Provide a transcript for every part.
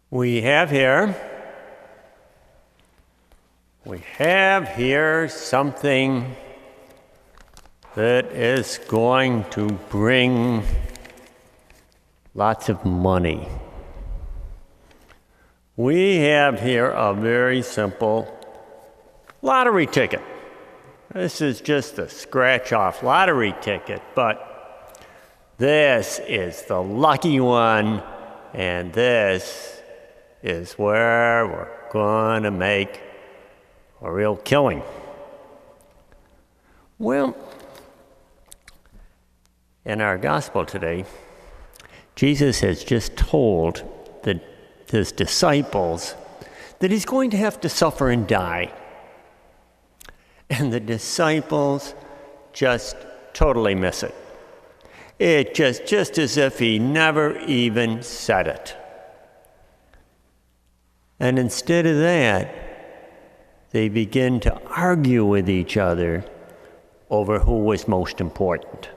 We have here something that is going to bring lots of money. We have here a very simple lottery ticket. This is just a scratch-off lottery ticket, but this is the lucky one, and this is where we're going to make a real killing. Well, in our gospel today, Jesus has just told his disciples that he's going to have to suffer and die. And the disciples just totally miss it. It just as if he never even said it. And instead of that, they begin to argue with each other over who was most important.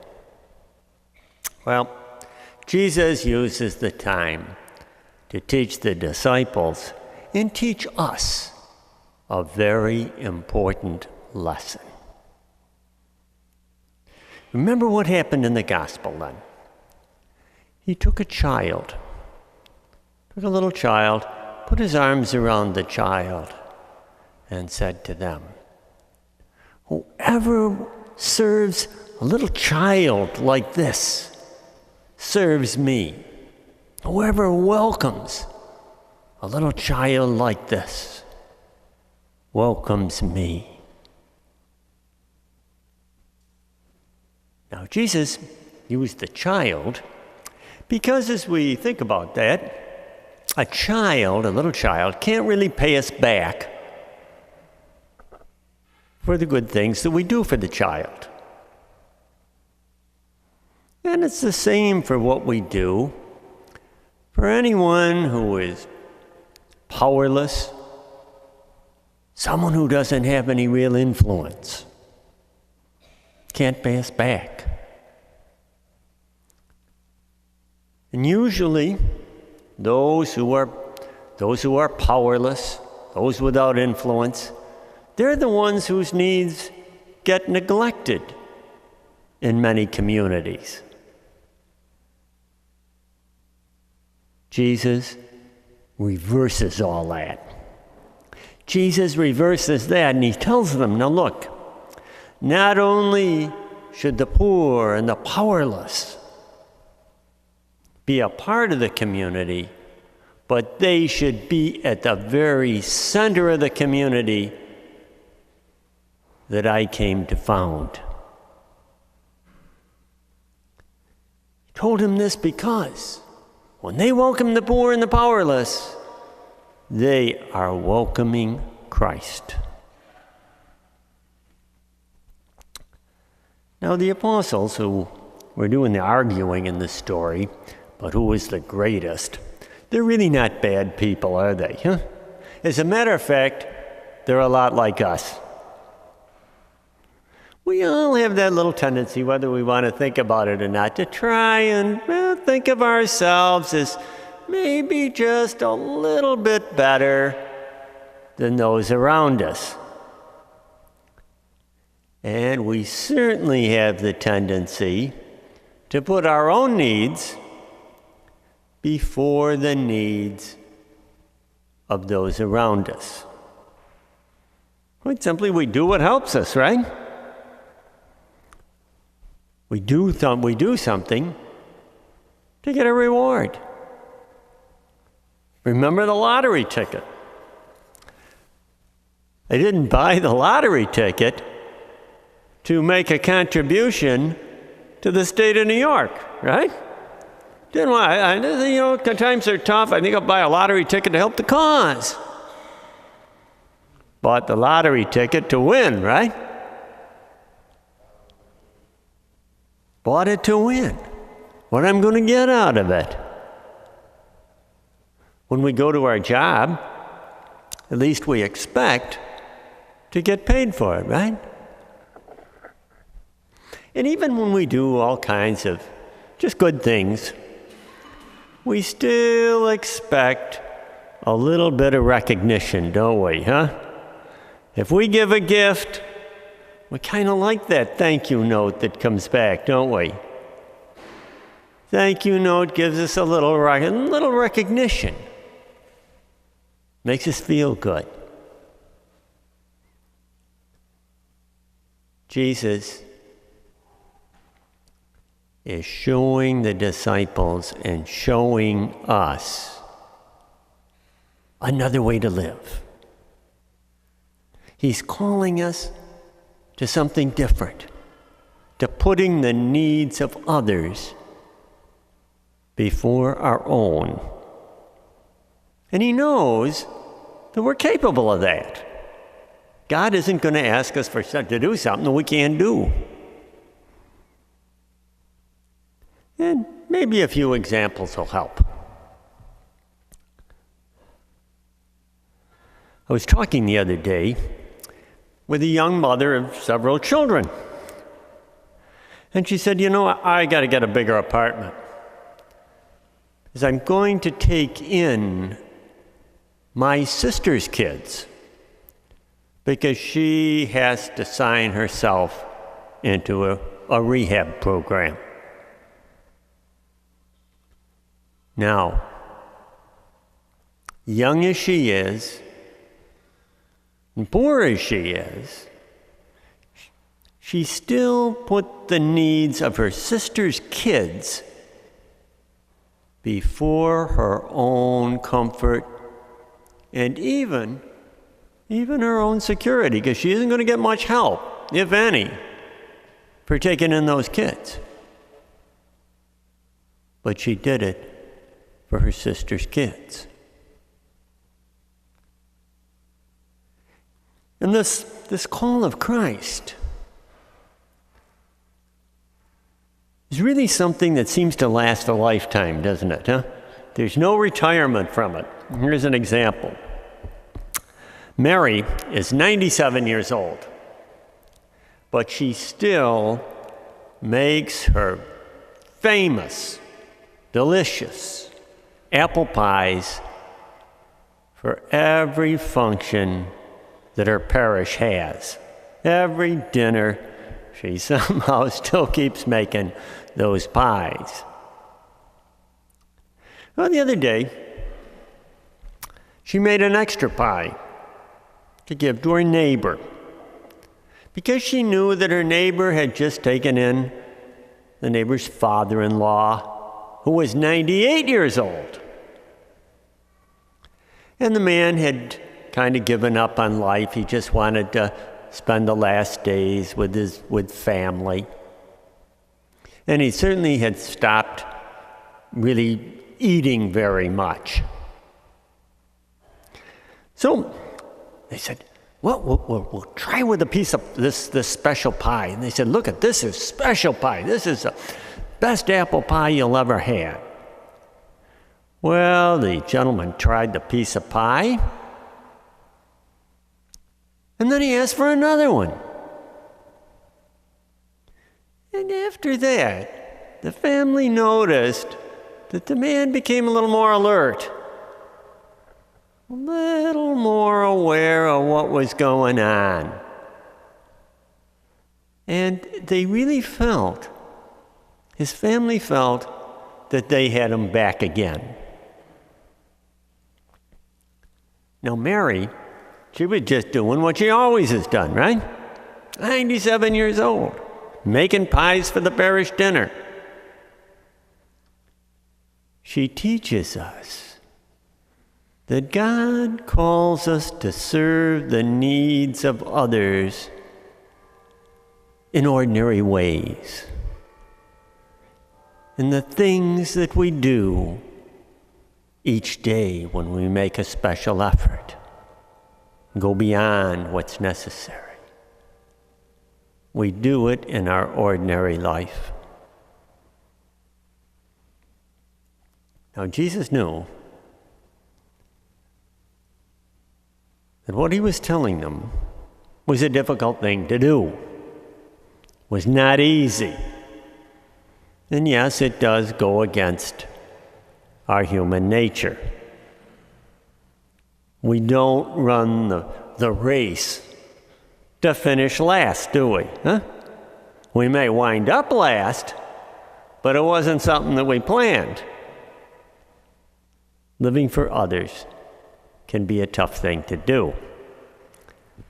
Well, Jesus uses the time to teach the disciples and teach us a very important lesson. Remember what happened in the gospel then. He took a little child, put his arms around the child, and said to them, "Whoever serves a little child like this serves me. Whoever welcomes a little child like this welcomes me." Now, Jesus used the child because, as we think about that, a little child, can't really pay us back for the good things that we do for the child. And it's the same for what we do for anyone who is powerless, someone who doesn't have any real influence. Can't pay us back. And usually, those who are powerless, those without influence, they're the ones whose needs get neglected in many communities. Jesus reverses all that. Jesus reverses that, and he tells them, now look, not only should the poor and the powerless be a part of the community, but they should be at the very center of the community that I came to found. He told him this because when they welcome the poor and the powerless, they are welcoming Christ. Now, the apostles who were doing the arguing in this story, but who was the greatest, they're really not bad people, are they? Huh? As a matter of fact, they're a lot like us. We all have that little tendency, whether we want to think about it or not, to try and think of ourselves as maybe just a little bit better than those around us. And we certainly have the tendency to put our own needs before the needs of those around us. Quite simply, we do what helps us, right? We do something to get a reward. Remember the lottery ticket. They didn't buy the lottery ticket to make a contribution to the state of New York, right? Didn't want, times are tough. I think I'll buy a lottery ticket to help the cause. Bought the lottery ticket to win, right? Bought it to win. What I'm going to get out of it. When we go to our job, at least we expect to get paid for it, right? And even when we do all kinds of just good things, we still expect a little bit of recognition, don't we, huh? If we give a gift, we kind of like that thank you note that comes back, don't we? Thank you note gives us a little recognition. Makes us feel good. Jesus is showing the disciples and showing us another way to live. He's calling us to something different, to putting the needs of others before our own. And he knows that we're capable of that. God isn't going to ask us to do something that we can't do. And maybe a few examples will help. I was talking the other day with a young mother of several children. And she said, I got to get a bigger apartment, because I'm going to take in my sister's kids, because she has to sign herself into a rehab program. Now, young as she is, and poor as she is, she still put the needs of her sister's kids before her own comfort and even her own security, because she isn't going to get much help, if any, for taking in those kids. But she did it for her sister's kids. And this call of Christ is really something that seems to last a lifetime, doesn't it, huh? There's no retirement from it. Here's an example. Mary is 97 years old, but she still makes her famous, delicious apple pies for every function that her parish has. Every dinner, she somehow still keeps making those pies. Well, the other day, she made an extra pie to give to her neighbor, because she knew that her neighbor had just taken in the neighbor's father-in-law, who was 98 years old. And the man had kind of given up on life. He just wanted to spend the last days with family. And he certainly had stopped really eating very much. So they said, well, we'll try with a piece of this special pie. And they said, look at this, is special pie. This is the best apple pie you'll ever have. Well, the gentleman tried the piece of pie, and then he asked for another one. And after that, the family noticed that the man became a little more alert, a little more aware of what was going on. And they really felt, his family felt, that they had him back again. Now, Mary, she was just doing what she always has done, right? 97 years old, making pies for the parish dinner. She teaches us that God calls us to serve the needs of others in ordinary ways, in the things that we do each day when we make a special effort, go beyond what's necessary. We do it in our ordinary life. Now, Jesus knew that what he was telling them was a difficult thing to do, was not easy. And yes, it does go against our human nature. We don't run the race to finish last, do we? Huh? We may wind up last, but it wasn't something that we planned. Living for others can be a tough thing to do.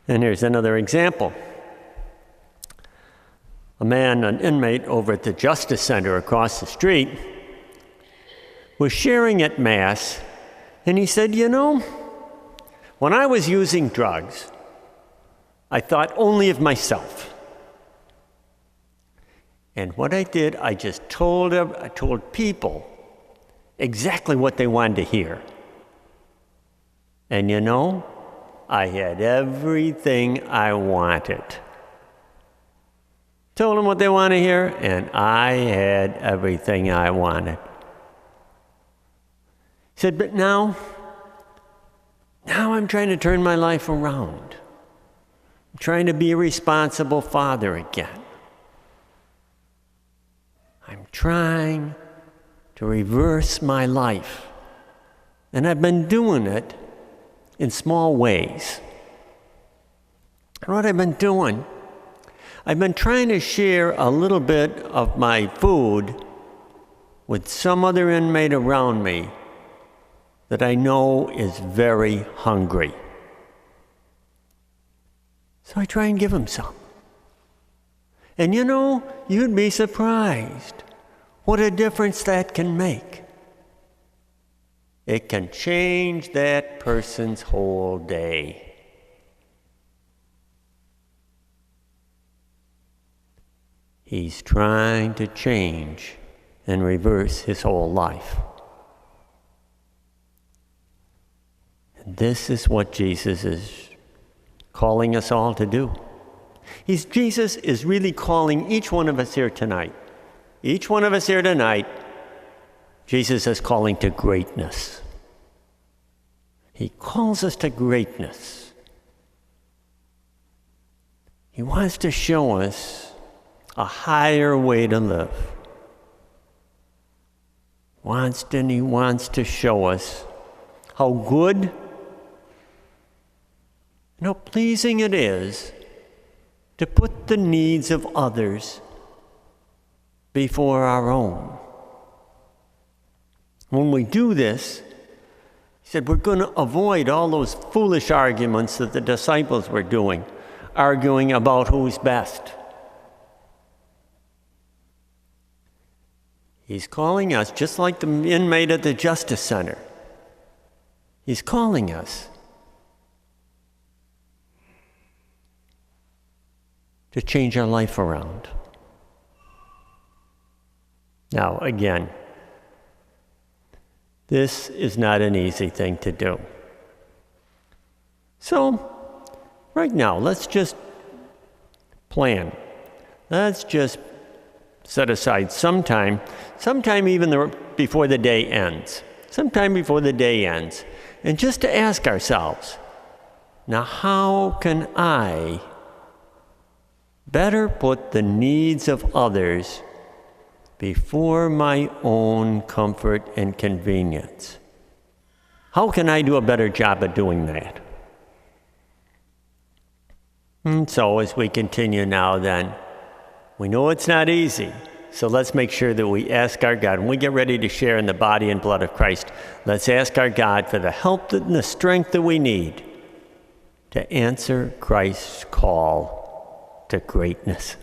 And here's another example. A man, an inmate over at the Justice Center across the street, was sharing at Mass, and he said, when I was using drugs, I thought only of myself. And what I did, I just told people exactly what they wanted to hear. And I had everything I wanted. Told them what they want to hear, and I had everything I wanted. He said, but now I'm trying to turn my life around. I'm trying to be a responsible father again. I'm trying to reverse my life. And I've been doing it in small ways. And what I've been doing, I've been trying to share a little bit of my food with some other inmate around me that I know is very hungry. So I try and give him some. And you'd be surprised what a difference that can make. It can change that person's whole day. He's trying to change and reverse his whole life. And this is what Jesus is calling us all to do. Jesus is really calling each one of us here tonight. Each one of us here tonight, Jesus is calling to greatness. He calls us to greatness. He wants to show us a higher way to live. He wants to show us how good and how pleasing it is to put the needs of others before our own. When we do this, he said, we're going to avoid all those foolish arguments that the disciples were doing, arguing about who's best. He's calling us, just like the inmate at the Justice Center. He's calling us to change our life around. Now, again, this is not an easy thing to do. So, right now, let's just plan. Let's just set aside sometime even before the day ends. Sometime before the day ends. And just to ask ourselves, now how can I better put the needs of others before my own comfort and convenience? How can I do a better job of doing that? And so as we continue now then, we know it's not easy, so let's make sure that we ask our God, when we get ready to share in the body and blood of Christ, let's ask our God for the help and the strength that we need to answer Christ's call to greatness.